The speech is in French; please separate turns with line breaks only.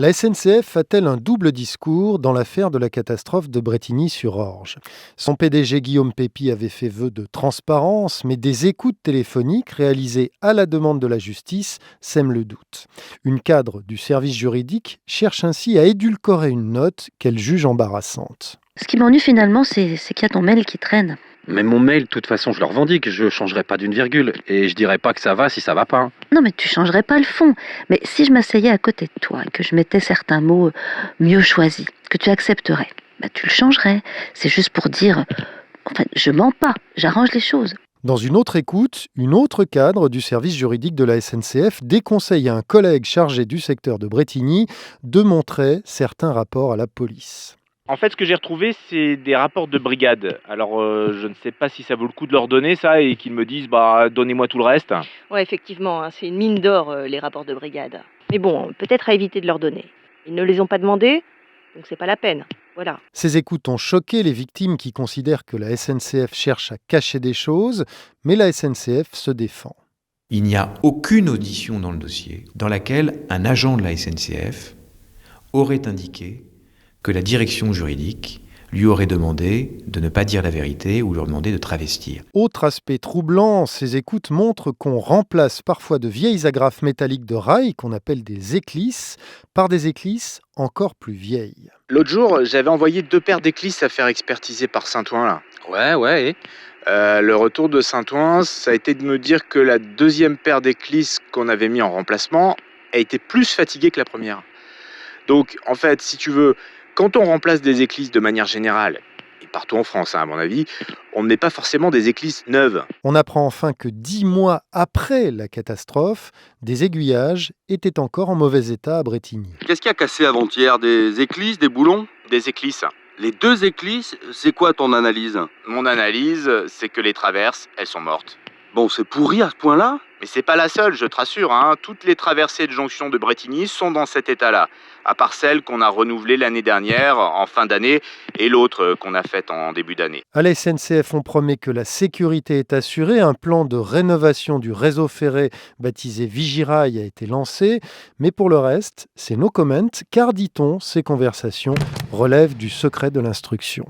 La SNCF a-t-elle un double discours dans l'affaire de la catastrophe de Brétigny-sur-Orge ? Son PDG Guillaume Pepy avait fait vœu de transparence, mais des écoutes téléphoniques réalisées à la demande de la justice sèment le doute. Une cadre du service juridique cherche ainsi à édulcorer une note qu'elle juge embarrassante.
Ce qui m'ennuie finalement, c'est qu'il y a ton mail qui traîne.
Mais mon mail, de toute façon, je le revendique. Je changerai pas d'une virgule. Et je dirai pas que ça va si ça va pas.
Non, mais tu changerais pas le fond. Mais si je m'asseyais à côté de toi et que je mettais certains mots mieux choisis, que tu accepterais, tu le changerais. C'est juste pour dire, je mens pas, j'arrange les choses.
Dans une autre écoute, une autre cadre du service juridique de la SNCF déconseille à un collègue chargé du secteur de Brétigny de montrer certains rapports à la police.
En fait, ce que j'ai retrouvé, c'est des rapports de brigade. Alors, je ne sais pas si ça vaut le coup de leur donner ça et qu'ils me disent, donnez-moi tout le reste.
Ouais, effectivement, c'est une mine d'or, les rapports de brigade. Mais bon, peut-être à éviter de leur donner. Ils ne les ont pas demandés, donc c'est pas la peine. Voilà.
Ces écoutes ont choqué les victimes qui considèrent que la SNCF cherche à cacher des choses, mais la SNCF se défend.
Il n'y a aucune audition dans le dossier dans laquelle un agent de la SNCF aurait indiqué que la direction juridique lui aurait demandé de ne pas dire la vérité ou lui aurait demandé de travestir.
Autre aspect troublant, ces écoutes montrent qu'on remplace parfois de vieilles agrafes métalliques de rail, qu'on appelle des éclisses, par des éclisses encore plus vieilles.
L'autre jour, j'avais envoyé 2 paires d'éclisses à faire expertiser par Saint-Ouen, là.
Ouais, et
Le retour de Saint-Ouen, ça a été de me dire que la 2e paire d'éclisses qu'on avait mis en remplacement a été plus fatiguée que la première. Donc, en fait, si tu veux, quand on remplace des éclisses de manière générale, et partout en France, à mon avis, on ne met pas forcément des éclisses neuves.
On apprend enfin que 10 mois après la catastrophe, des aiguillages étaient encore en mauvais état à Brétigny.
Qu'est-ce qui a cassé avant-hier? Des éclisses, des boulons?
Des éclisses.
Les 2 éclisses, c'est quoi ton analyse?
Mon analyse, c'est que les traverses, elles sont mortes.
Bon, c'est pourri à ce point-là?
Mais c'est pas la seule, je te rassure. Toutes les traversées de jonction de Brétigny sont dans cet état-là. À part celle qu'on a renouvelée l'année dernière, en fin d'année, et l'autre qu'on a faite en début d'année.
À la SNCF, on promet que la sécurité est assurée. Un plan de rénovation du réseau ferré baptisé Vigirail a été lancé. Mais pour le reste, c'est no comment, car, dit-on, ces conversations relèvent du secret de l'instruction.